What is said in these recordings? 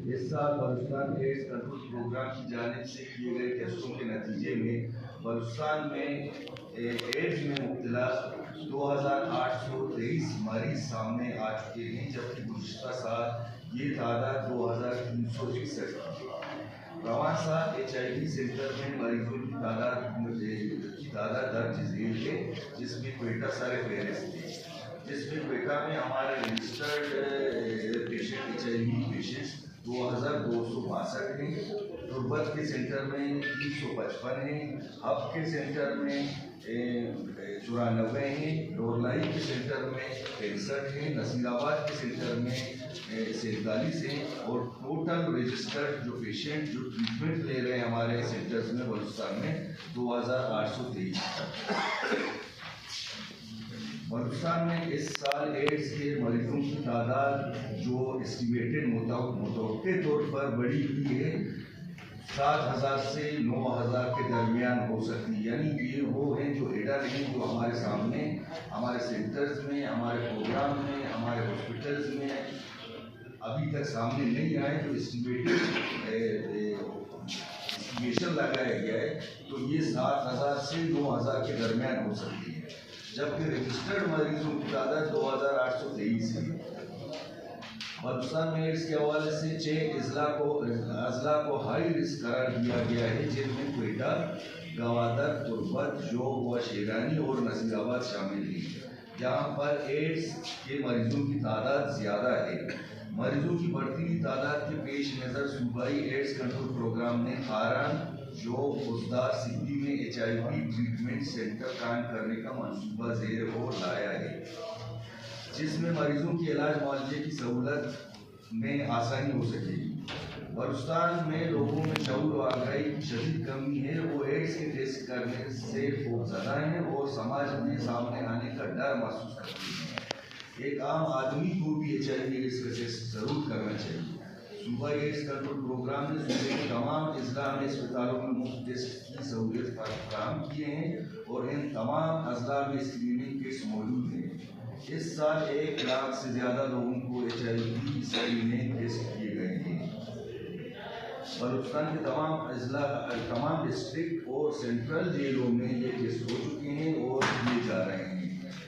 اس سال Balochistan AIDS control programme کی جانب سے کیے گئے ٹیسٹوں کے نتیجے میں بلوچستان میں ایڈز میں مبتلا 2823 مریض سامنے آ چکے ہیں، جبکہ گزشتہ سال یہ تعداد 2361 تھی۔ رواں سال HIV سینٹر میں مریضوں کی تعداد درج ذیل ہے، جس میں کوئٹہ سر فہرست ہے، جس میں کوئٹہ میں ہمارے رجسٹرڈ پیشنٹ HIV پیشنٹس 2262 ہیں، تربت کے سینٹر میں 355 ہیں، ہب کے سینٹر میں 94 ہیں، ڈورلائی کے سینٹر میں 65 ہیں، نصیر آباد کے سینٹر میں 47 ہیں، اور ٹوٹل رجسٹرڈ جو پیشنٹ جو ٹریٹمنٹ لے رہے ہیں ہمارے سینٹرز میں بلوچستان میں 2823۔ بلوچستان میں اس سال ایڈز کے مریضوں کی تعداد جو اسٹیمیٹڈ متوقع طور پر بڑھی ہوئی ہے 7000 سے 9000 کے درمیان ہو سکتی ہے، یعنی یہ وہ ہیں جو ایڈا نہیں، جو ہمارے سامنے ہمارے سینٹرز میں، ہمارے پروگرام میں، ہمارے ہاسپٹلز میں ابھی تک سامنے نہیں آئے، جو اسٹیمیشن لگایا گیا ہے تو یہ 7000 سے 9000 کے درمیان ہو سکتی ہے، جبکہ رجسٹرڈ مریضوں کی تعداد 2823 ہے۔ بلوچستان میں ایڈز کے حوالے سے 6 اضلاع کو ہائی رسک قرار دیا گیا ہے، جن میں کوئٹہ، گوادر، تربت، جوگ و شیرانی اور نصیر آباد شامل ہیں، جہاں پر ایڈز کے مریضوں کی تعداد زیادہ ہے۔ مریضوں کی بڑھتی ہوئی تعداد کے پیش نظر صوبائی ایڈز کنٹرول پروگرام نے خاران، جوگ، بزدار، سندھی میں HIV ٹریٹمنٹ سینٹر قائم کرنے کا منصوبہ زیر غور لایا ہے، جس میں مریضوں کے علاج معالجے کی سہولت میں آسانی ہو سکے گی۔ بلوچستان میں لوگوں میں شعور و آگاہی کی شدید کمی ہے، وہ ایڈز کے ٹیسٹ کرنے سے خوفزدہ ہیں اور سماج میں سامنے آنے کا ڈر محسوس کرتے ہیں۔ ایک عام آدمی کو بھی HIV ایڈز کا ٹیسٹ ضرور کرنا چاہیے۔ صوبائی ایڈز کنٹرول پروگرام نے صوبے کے تمام اضلاع میں اسپتالوں میں مفت ٹیسٹ کی سہولت فراہم کیے ہیں اور ان تمام اضلاع میں اسکریننگ کٹس موجود ہیں۔ اس سال 1 لاکھ سے زیادہ لوگوں کو HIV اسکریننگ ٹیسٹ کیے گئے ہیں۔ بلوچستان کے تمام ڈسٹرکٹ اور سینٹرل جیلوں میں یہ ٹیسٹ ہو چکے ہیں اور کیے جا رہے ہیں۔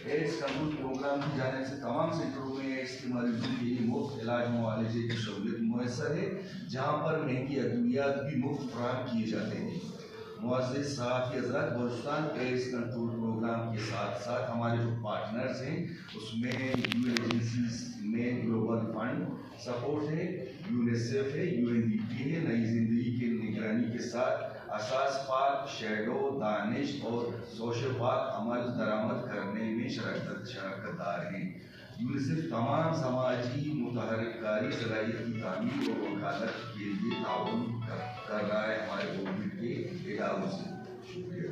ایڈز کنٹرول پروگرام کی جانب سے تمام سینٹروں میں ایڈز کے مریضوں کے لیے مفت علاج معالجے کی سہولت میسر ہے، جہاں پر مہنگی ادویات بھی مفت فراہم کیے جاتے ہیں۔ معزز صحافی حضرات، بلوچستان ایڈز کنٹرول پروگرام کے ساتھ ساتھ ہمارے جو پارٹنرز ہیں اس میں UN ایجنسیز میں گلوبل فنڈ سپورٹ ہے، UNICEF ہے، UNDP ہے، نئی زندگی کی نگرانی کے ساتھ اساس پاک، شیڈو، دانش اور سوشل پاک عمل درآمد کرنے میں شراکت دار ہیں۔ UNICEF تمام سماجی متحرک کاری صلاحیت کی تعمیر اور وکالت کے لیے تعاون کر رہا ہے ہمارے گورنمنٹ کے اداروں سے۔ شکریہ۔